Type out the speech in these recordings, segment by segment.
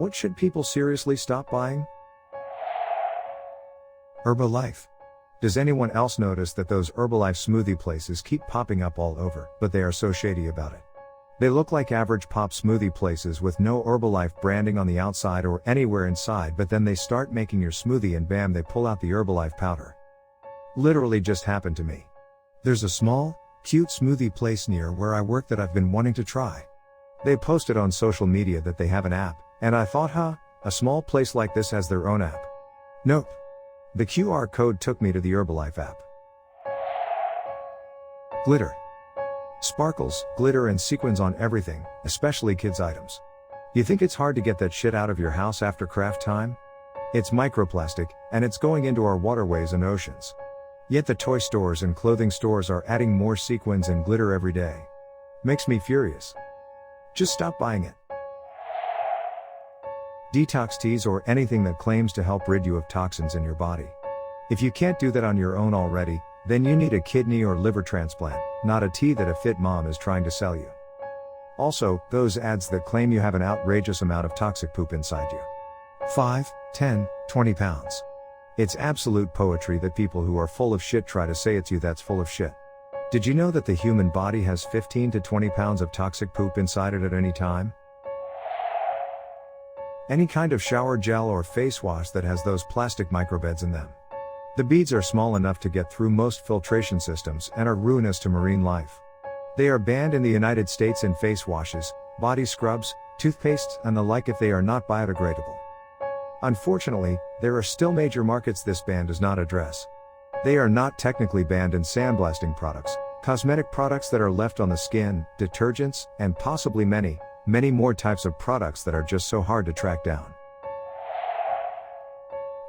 What should people seriously stop buying? Herbalife. Does anyone else notice that those Herbalife smoothie places keep popping up all over, but they are so shady about it? They look like average pop smoothie places with no Herbalife branding on the outside or anywhere inside, but then they start making your smoothie and bam, they pull out the Herbalife powder. Literally just happened to me. There's a small, cute smoothie place near where I work that I've been wanting to try. They posted on social media that they have an app, and I thought, a small place like this has their own app. Nope. The QR code took me to the Herbalife app. Glitter. Sparkles, glitter and sequins on everything, especially kids' items. You think it's hard to get that shit out of your house after craft time? It's microplastic, and it's going into our waterways and oceans. Yet the toy stores and clothing stores are adding more sequins and glitter every day. Makes me furious. Just stop buying it. Detox teas or anything that claims to help rid you of toxins in your body. If you can't do that on your own already, then you need a kidney or liver transplant, not a tea that a fit mom is trying to sell you. Also, those ads that claim you have an outrageous amount of toxic poop inside you. 5, 10, 20 pounds. It's absolute poetry that people who are full of shit try to say it's you that's full of shit. Did you know that the human body has 15 to 20 pounds of toxic poop inside it at any time? Any kind of shower gel or face wash that has those plastic microbeds in them. The beads are small enough to get through most filtration systems and are ruinous to marine life. They are banned in the United States in face washes, body scrubs, toothpastes, and the like if they are not biodegradable. Unfortunately, there are still major markets this ban does not address. They are not technically banned in sandblasting products, cosmetic products that are left on the skin, detergents, and possibly many more types of products that are just so hard to track down.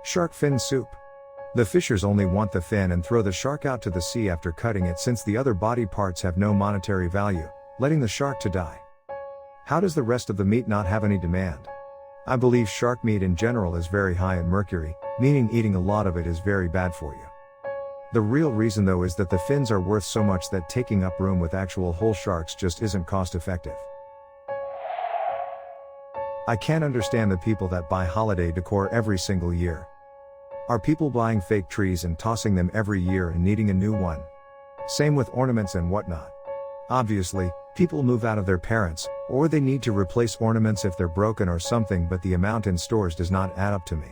Shark fin soup. The fishers only want the fin and throw the shark out to the sea after cutting it since the other body parts have no monetary value, letting the shark to die. How does the rest of the meat not have any demand? I believe shark meat in general is very high in mercury, meaning eating a lot of it is very bad for you. The real reason though is that the fins are worth so much that taking up room with actual whole sharks just isn't cost effective. I can't understand the people that buy holiday decor every single year. Are people buying fake trees and tossing them every year and needing a new one? Same with ornaments and whatnot. Obviously, people move out of their parents, or they need to replace ornaments if they're broken or something, but the amount in stores does not add up to me.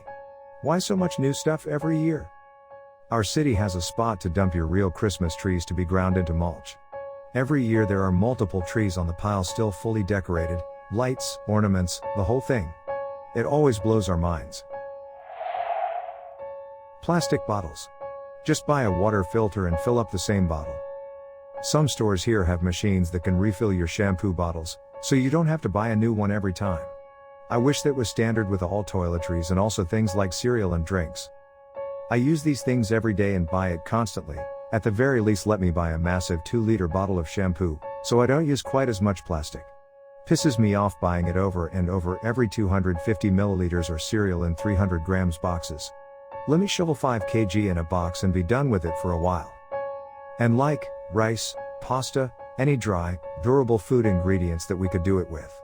Why so much new stuff every year? Our city has a spot to dump your real Christmas trees to be ground into mulch. Every year there are multiple trees on the pile still fully decorated, lights, ornaments, the whole thing. It always blows our minds. Plastic bottles. Just buy a water filter and fill up the same bottle. Some stores here have machines that can refill your shampoo bottles, so you don't have to buy a new one every time. I wish that was standard with all toiletries and also things like cereal and drinks. I use these things every day and buy it constantly. At the very least let me buy a massive 2-liter bottle of shampoo, so I don't use quite as much plastic. Pisses me off buying it over and over every 250 milliliters or cereal in 300 grams boxes. Let me shovel 5 kg in a box and be done with it for a while. And like rice, pasta, any dry, durable food ingredients that we could do it with.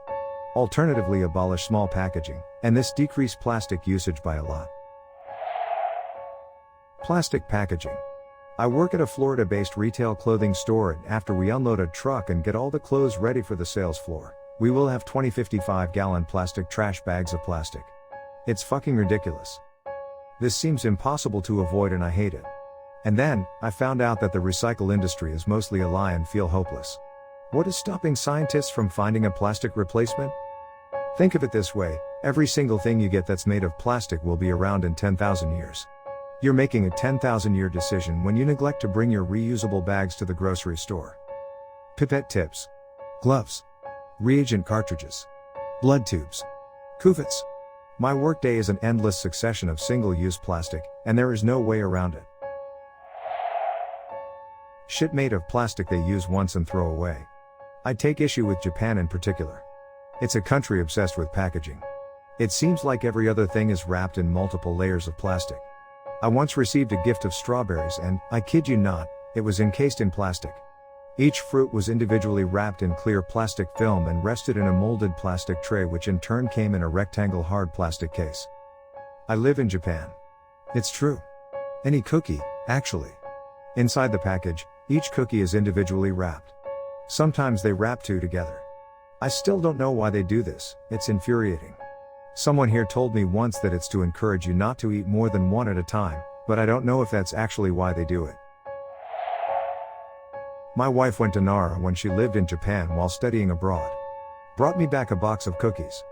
Alternatively, abolish small packaging, and this decrease plastic usage by a lot. Plastic packaging. I work at a Florida-based retail clothing store, and after we unload a truck and get all the clothes ready for the sales floor, we will have 20 55-gallon plastic trash bags of plastic. It's fucking ridiculous. This seems impossible to avoid and I hate it. And then, I found out that the recycle industry is mostly a lie and feel hopeless. What is stopping scientists from finding a plastic replacement? Think of it this way, every single thing you get that's made of plastic will be around in 10,000 years. You're making a 10,000-year decision when you neglect to bring your reusable bags to the grocery store. Pipette tips. Gloves. Reagent cartridges. Blood tubes. Cuvettes. My workday is an endless succession of single-use plastic, and there is no way around it. Shit made of plastic they use once and throw away. I take issue with Japan in particular. It's a country obsessed with packaging. It seems like every other thing is wrapped in multiple layers of plastic. I once received a gift of strawberries and, I kid you not, it was encased in plastic. Each fruit was individually wrapped in clear plastic film and rested in a molded plastic tray, which in turn came in a rectangle hard plastic case. I live in Japan. It's true. Any cookie, actually. Inside the package, each cookie is individually wrapped. Sometimes they wrap two together. I still don't know why they do this, it's infuriating. Someone here told me once that it's to encourage you not to eat more than one at a time, but I don't know if that's actually why they do it. My wife went to Nara when she lived in Japan while studying abroad. Brought me back a box of cookies.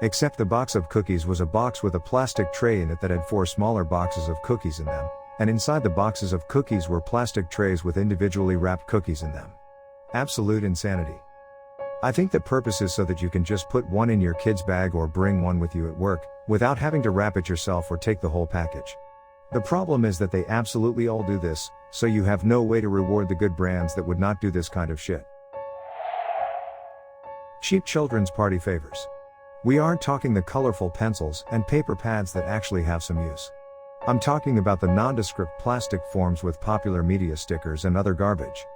Except the box of cookies was a box with a plastic tray in it that had 4 smaller boxes of cookies in them, and inside the boxes of cookies were plastic trays with individually wrapped cookies in them. Absolute insanity. I think the purpose is so that you can just put one in your kid's bag or bring one with you at work, without having to wrap it yourself or take the whole package. The problem is that they absolutely all do this, so you have no way to reward the good brands that would not do this kind of shit. Cheap children's party favors. We aren't talking the colorful pencils and paper pads that actually have some use. I'm talking about the nondescript plastic forms with popular media stickers and other garbage.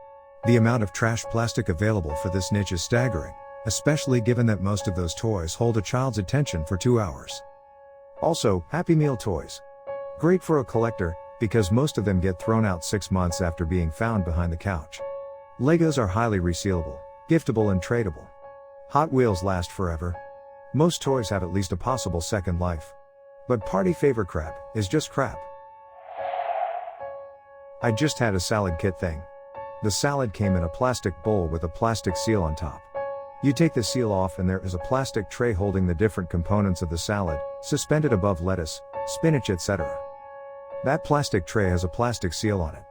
The amount of trash plastic available for this niche is staggering, especially given that most of those toys hold a child's attention for 2 hours. Also, Happy Meal toys. Great for a collector, because most of them get thrown out 6 months after being found behind the couch. Legos are highly resealable, giftable and tradable. Hot Wheels last forever. Most toys have at least a possible second life. But party favor crap is just crap. I just had a salad kit thing. The salad came in a plastic bowl with a plastic seal on top. You take the seal off and there is a plastic tray holding the different components of the salad, suspended above lettuce, spinach, etc. That plastic tray has a plastic seal on it.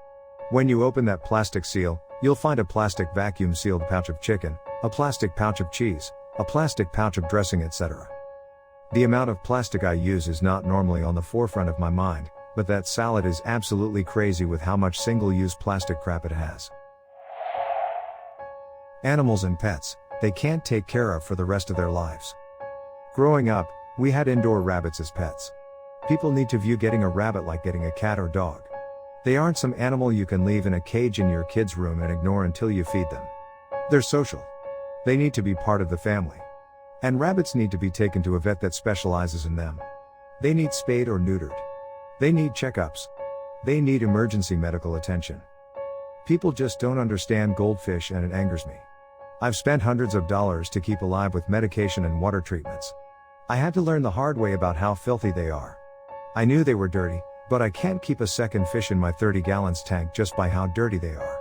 When you open that plastic seal, you'll find a plastic vacuum sealed pouch of chicken, a plastic pouch of cheese, a plastic pouch of dressing, etc. The amount of plastic I use is not normally on the forefront of my mind, but that salad is absolutely crazy with how much single-use plastic crap it has. Animals and pets, they can't take care of for the rest of their lives. Growing up, we had indoor rabbits as pets. People need to view getting a rabbit like getting a cat or dog. They aren't some animal you can leave in a cage in your kid's room and ignore until you feed them. They're social. They need to be part of the family. And rabbits need to be taken to a vet that specializes in them. They need spayed or neutered. They need checkups. They need emergency medical attention. People just don't understand goldfish and it angers me. I've spent hundreds of dollars to keep alive with medication and water treatments. I had to learn the hard way about how filthy they are. I knew they were dirty, but I can't keep a second fish in my 30 gallons tank just by how dirty they are.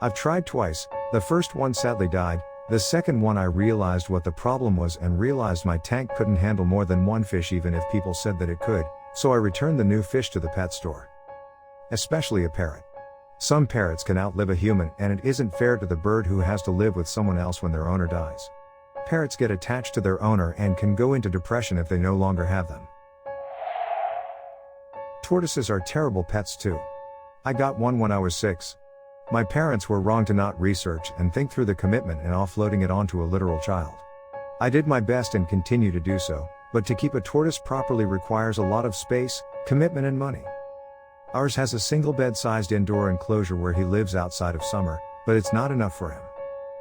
I've tried twice, the first one sadly died, the second one I realized what the problem was and realized my tank couldn't handle more than one fish even if people said that it could, so I returned the new fish to the pet store. Especially a parrot. Some parrots can outlive a human and it isn't fair to the bird who has to live with someone else when their owner dies. Parrots get attached to their owner and can go into depression if they no longer have them. Tortoises are terrible pets too. I got one when I was 6. My parents were wrong to not research and think through the commitment and offloading it onto a literal child. I did my best and continue to do so, but to keep a tortoise properly requires a lot of space, commitment and money. Ours has a single bed-sized indoor enclosure where he lives outside of summer, but it's not enough for him.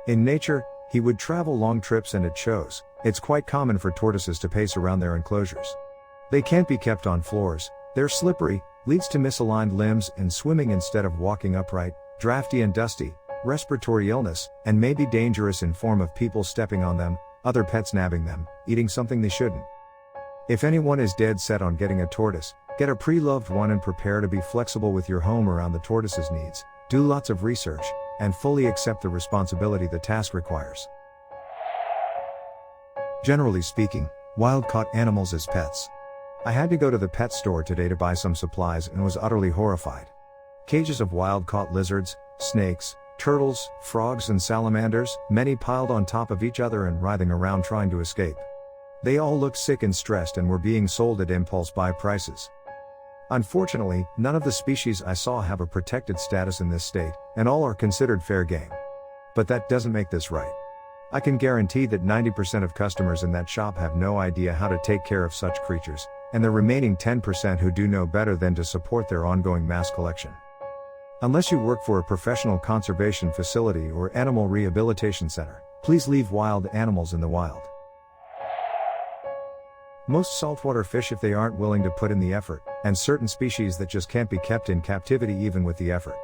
In nature, he would travel long trips and it shows. It's quite common for tortoises to pace around their enclosures. They can't be kept on floors, they're slippery, leads to misaligned limbs and swimming instead of walking upright, drafty and dusty, respiratory illness, and may be dangerous in form of people stepping on them, other pets nabbing them, eating something they shouldn't. If anyone is dead set on getting a tortoise, get a pre-loved one and prepare to be flexible with your home around the tortoise's needs, do lots of research, and fully accept the responsibility the task requires. Generally speaking, wild-caught animals as pets. I had to go to the pet store today to buy some supplies and was utterly horrified. Cages of wild-caught lizards, snakes, turtles, frogs and salamanders, many piled on top of each other and writhing around trying to escape. They all looked sick and stressed and were being sold at impulse buy prices. Unfortunately, none of the species I saw have a protected status in this state, and all are considered fair game. But that doesn't make this right. I can guarantee that 90% of customers in that shop have no idea how to take care of such creatures, and the remaining 10% who do know better than to support their ongoing mass collection. Unless you work for a professional conservation facility or animal rehabilitation center, please leave wild animals in the wild. Most saltwater fish if they aren't willing to put in the effort, and certain species that just can't be kept in captivity even with the effort.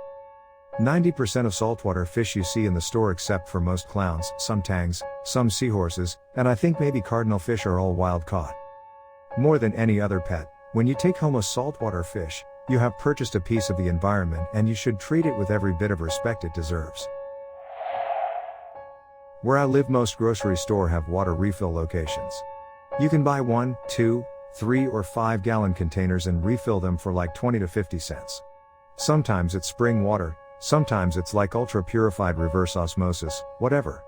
90% of saltwater fish you see in the store except for most clowns, some tangs, some seahorses, and I think maybe cardinal fish are all wild caught. More than any other pet, when you take home a saltwater fish, you have purchased a piece of the environment and you should treat it with every bit of respect it deserves. Where I live, most grocery stores have water refill locations. You can buy 1, 2, 3 or 5 gallon containers and refill them for like 20 to 50 cents. Sometimes it's spring water, sometimes it's like ultra purified reverse osmosis, whatever.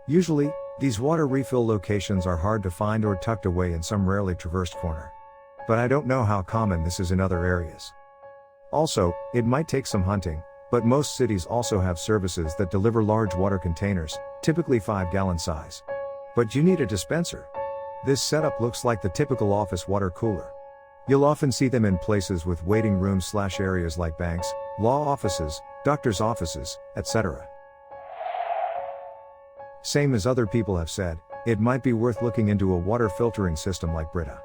Usually, these water refill locations are hard to find or tucked away in some rarely traversed corner. But I don't know how common this is in other areas. Also, it might take some hunting, but most cities also have services that deliver large water containers, typically 5-gallon size. But you need a dispenser. This setup looks like the typical office water cooler. You'll often see them in places with waiting rooms/areas like banks, law offices, doctors' offices, etc. Same as other people have said, it might be worth looking into a water filtering system like Brita.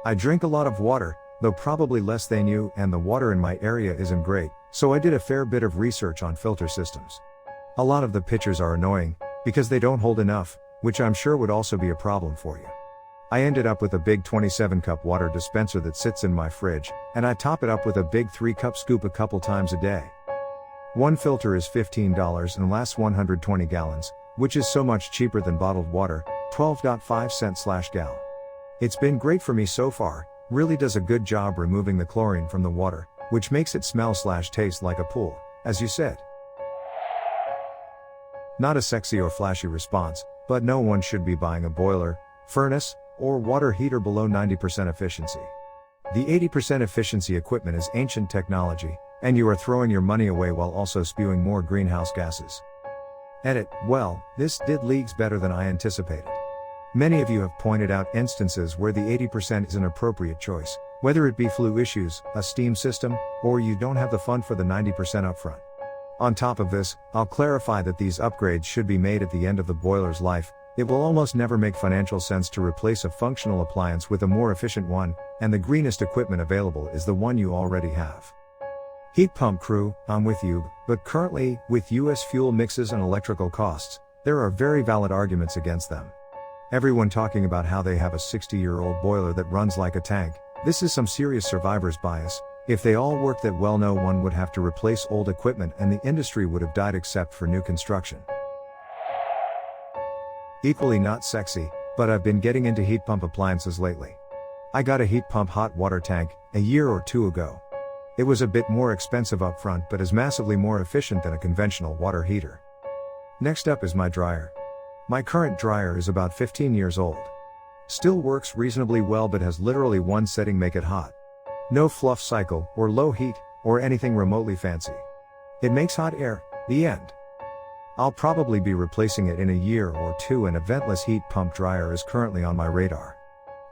I drink a lot of water, though probably less than you, and the water in my area isn't great, so I did a fair bit of research on filter systems. A lot of the pictures are annoying, because they don't hold enough, which I'm sure would also be a problem for you. I ended up with a big 27-cup water dispenser that sits in my fridge, and I top it up with a big 3-cup scoop a couple times a day. One filter is $15 and lasts 120 gallons, which is so much cheaper than bottled water, 12.5 cents/gal. It's been great for me so far, really does a good job removing the chlorine from the water, which makes it smell/taste like a pool, as you said. Not a sexy or flashy response, but no one should be buying a boiler, furnace, or water heater below 90% efficiency. The 80% efficiency equipment is ancient technology, and you are throwing your money away while also spewing more greenhouse gases. Edit, well, this did leagues better than I anticipated. Many of you have pointed out instances where the 80% is an appropriate choice, whether it be flu issues, a steam system, or you don't have the fund for the 90% upfront. On top of this, I'll clarify that these upgrades should be made at the end of the boiler's life. It will almost never make financial sense to replace a functional appliance with a more efficient one, and the greenest equipment available is the one you already have. Heat pump crew, I'm with you, but currently, with US fuel mixes and electrical costs, there are very valid arguments against them. Everyone talking about how they have a 60-year-old boiler that runs like a tank. This is some serious survivor's bias. If they all worked that well, no one would have to replace old equipment and the industry would have died except for new construction. Equally not sexy, but I've been getting into heat pump appliances lately. I got a heat pump hot water tank a year or two ago. It was a bit more expensive up front but is massively more efficient than a conventional water heater. Next up is my dryer. My current dryer is about 15 years old. Still works reasonably well but has literally one setting: make it hot. No fluff cycle, or low heat, or anything remotely fancy. It makes hot air, the end. I'll probably be replacing it in a year or two, and a ventless heat pump dryer is currently on my radar.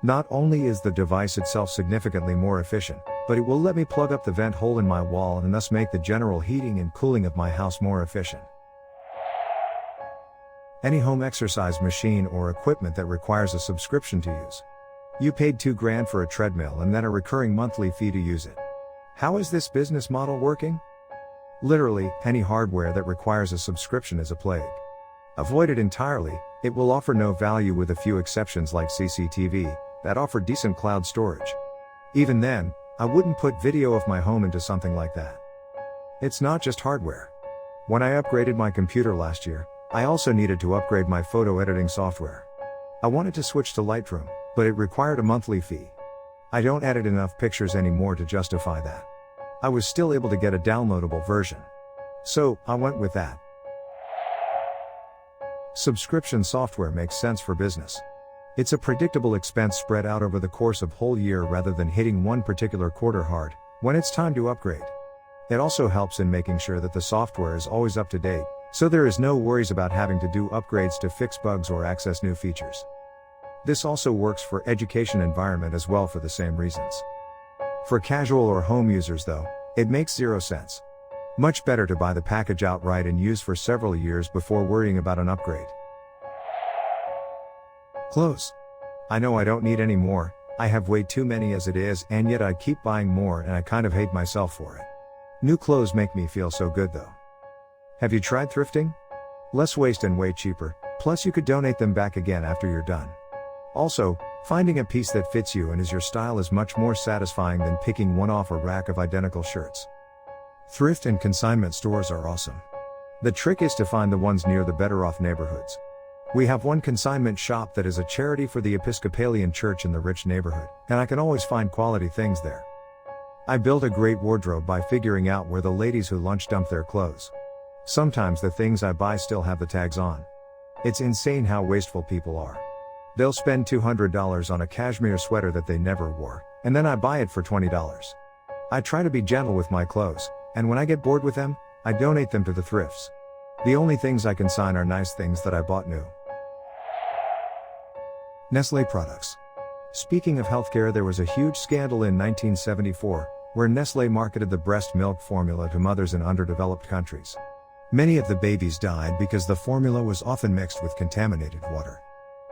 Not only is the device itself significantly more efficient, but it will let me plug up the vent hole in my wall and thus make the general heating and cooling of my house more efficient. Any home exercise machine or equipment that requires a subscription to use. You paid $2,000 for a treadmill and then a recurring monthly fee to use it. How is this business model working? Literally, any hardware that requires a subscription is a plague. Avoid it entirely. It will offer no value, with a few exceptions like CCTV, that offer decent cloud storage. Even then, I wouldn't put video of my home into something like that. It's not just hardware. When I upgraded my computer last year, I also needed to upgrade my photo editing software. I wanted to switch to Lightroom, but it required a monthly fee. I don't edit enough pictures anymore to justify that. I was still able to get a downloadable version. So, I went with that. Subscription software makes sense for business. It's a predictable expense spread out over the course of whole year rather than hitting one particular quarter hard when it's time to upgrade. It also helps in making sure that the software is always up to date, so there is no worries about having to do upgrades to fix bugs or access new features. This also works for education environment as well for the same reasons. For casual or home users though, it makes zero sense. Much better to buy the package outright and use for several years before worrying about an upgrade. Clothes. I know I don't need any more, I have way too many as it is, and yet I keep buying more and I kind of hate myself for it. New clothes make me feel so good though. Have you tried thrifting? Less waste and way cheaper, plus you could donate them back again after you're done. Also, finding a piece that fits you and is your style is much more satisfying than picking one off a rack of identical shirts. Thrift and consignment stores are awesome. The trick is to find the ones near the better off neighborhoods. We have one consignment shop that is a charity for the Episcopalian Church in the rich neighborhood, and I can always find quality things there. I built a great wardrobe by figuring out where the ladies who lunch dump their clothes. Sometimes the things I buy still have the tags on. It's insane how wasteful people are. They'll spend $200 on a cashmere sweater that they never wore, and then I buy it for $20. I try to be gentle with my clothes, and when I get bored with them, I donate them to the thrifts. The only things I consign are nice things that I bought new. Nestlé products. Speaking of healthcare, there was a huge scandal in 1974, where Nestlé marketed the breast milk formula to mothers in underdeveloped countries. Many of the babies died because the formula was often mixed with contaminated water.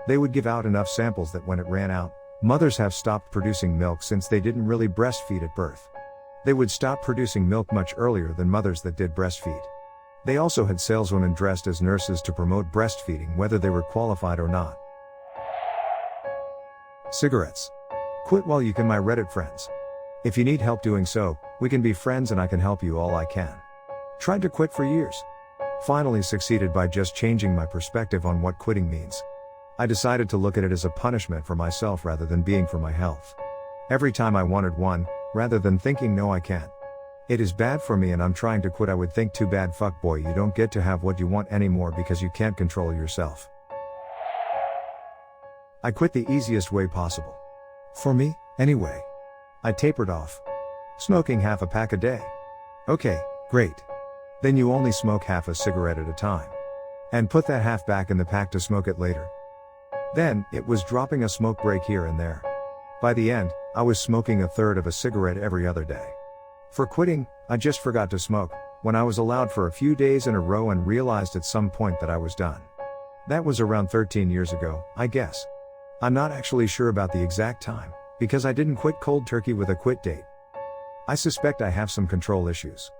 They would give out enough samples that when it ran out, mothers have stopped producing milk since they didn't really breastfeed at birth. They would stop producing milk much earlier than mothers that did breastfeed. They also had saleswomen dressed as nurses to promote breastfeeding whether they were qualified or not. Cigarettes. Quit while you can, my Reddit friends. If you need help doing so, we can be friends and I can help you all I can. Tried to quit for years. Finally succeeded by just changing my perspective on what quitting means. I decided to look at it as a punishment for myself rather than being for my health. Every time I wanted one, rather than thinking no I can't. It is bad for me and I'm trying to quit, I would think too bad, fuck boy, you don't get to have what you want anymore because you can't control yourself. I quit the easiest way possible. For me, anyway. I tapered off. Smoking half a pack a day. Okay, great. Then you only smoke half a cigarette at a time. And put that half back in the pack to smoke it later. Then, it was dropping a smoke break here and there. By the end, I was smoking a third of a cigarette every other day. For quitting, I just forgot to smoke, when I was allowed for a few days in a row and realized at some point that I was done. That was around 13 years ago, I guess. I'm not actually sure about the exact time, because I didn't quit cold turkey with a quit date. I suspect I have some control issues.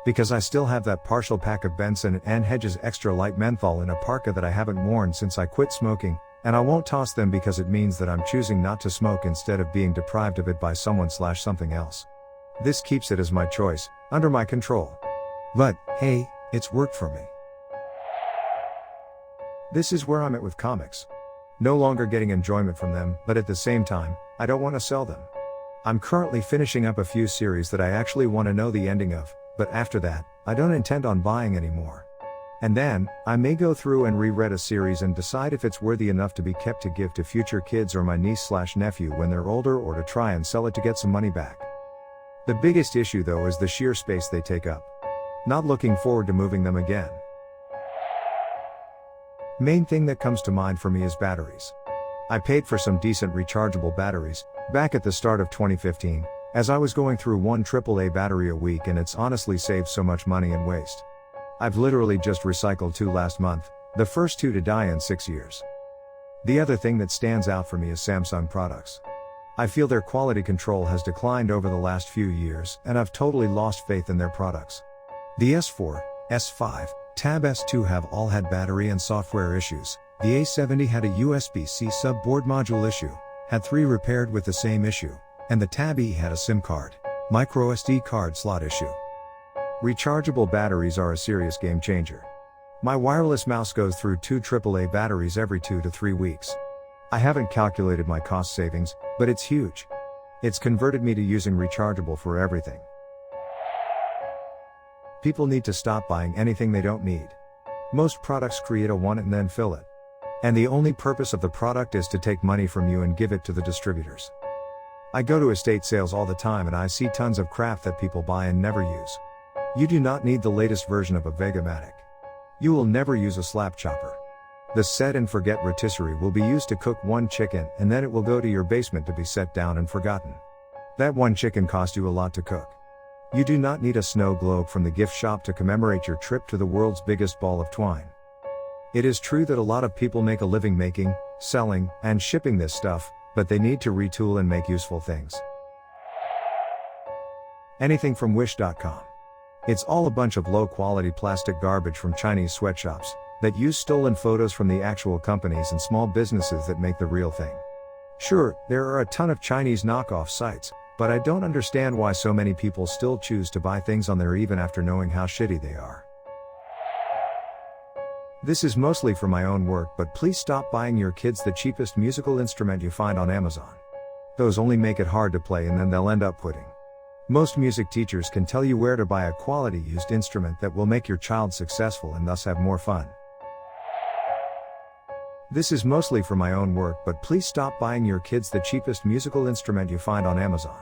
Because I still have that partial pack of Benson and Hedges extra light menthol in a parka that I haven't worn since I quit smoking, and I won't toss them because it means that I'm choosing not to smoke instead of being deprived of it by someone/something else. This keeps it as my choice, under my control. But, hey, it's worked for me. This is where I'm at with comics. No longer getting enjoyment from them, but at the same time, I don't want to sell them. I'm currently finishing up a few series that I actually want to know the ending of, but after that, I don't intend on buying anymore. And then, I may go through and reread a series and decide if it's worthy enough to be kept to give to future kids or my niece/nephew when they're older, or to try and sell it to get some money back. The biggest issue though is the sheer space they take up. Not looking forward to moving them again. Main thing that comes to mind for me is batteries. I paid for some decent rechargeable batteries, back at the start of 2015, as I was going through one AAA battery a week, and it's honestly saved so much money and waste. I've literally just recycled 2 last month, the first 2 to die in 6 years. The other thing that stands out for me is Samsung products. I feel their quality control has declined over the last few years, and I've totally lost faith in their products. The S4, S5, Tab S2 have all had battery and software issues. The A70 had a USB-C sub-board module issue, had 3 repaired with the same issue, and the Tab E had a SIM card, micro SD card slot issue. Rechargeable batteries are a serious game changer. My wireless mouse goes through 2 AAA batteries every 2 to 3 weeks. I haven't calculated my cost savings, but it's huge. It's converted me to using rechargeable for everything. People need to stop buying anything they don't need. Most products create a want and then fill it. And the only purpose of the product is to take money from you and give it to the distributors. I go to estate sales all the time and I see tons of crap that people buy and never use. You do not need the latest version of a Vegamatic. You will never use a slap chopper. The set and forget rotisserie will be used to cook 1 chicken, and then it will go to your basement to be set down and forgotten. That 1 chicken cost you a lot to cook. You do not need a snow globe from the gift shop to commemorate your trip to the world's biggest ball of twine. It is true that a lot of people make a living making, selling, and shipping this stuff, but they need to retool and make useful things. Anything from Wish.com. It's all a bunch of low-quality plastic garbage from Chinese sweatshops that use stolen photos from the actual companies and small businesses that make the real thing. Sure, there are a ton of Chinese knockoff sites, but I don't understand why so many people still choose to buy things on there even after knowing how shitty they are. This is mostly for my own work, but please stop buying your kids the cheapest musical instrument you find on Amazon. Those only make it hard to play and then they'll end up quitting. Most music teachers can tell you where to buy a quality used instrument that will make your child successful and thus have more fun. This is mostly for my own work, but please stop buying your kids the cheapest musical instrument you find on Amazon.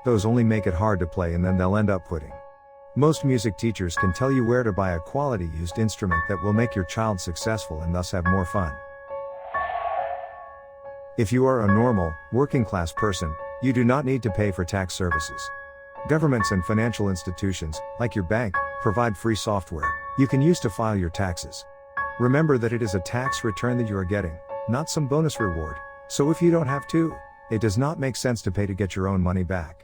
Those only make it hard to play and then they'll end up quitting. Most music teachers can tell you where to buy a quality used instrument that will make your child successful and thus have more fun. If you are a normal, working class person, you do not need to pay for tax services. Governments and financial institutions, like your bank, provide free software you can use to file your taxes. Remember that it is a tax return that you are getting, not some bonus reward, so if you don't have to, it does not make sense to pay to get your own money back.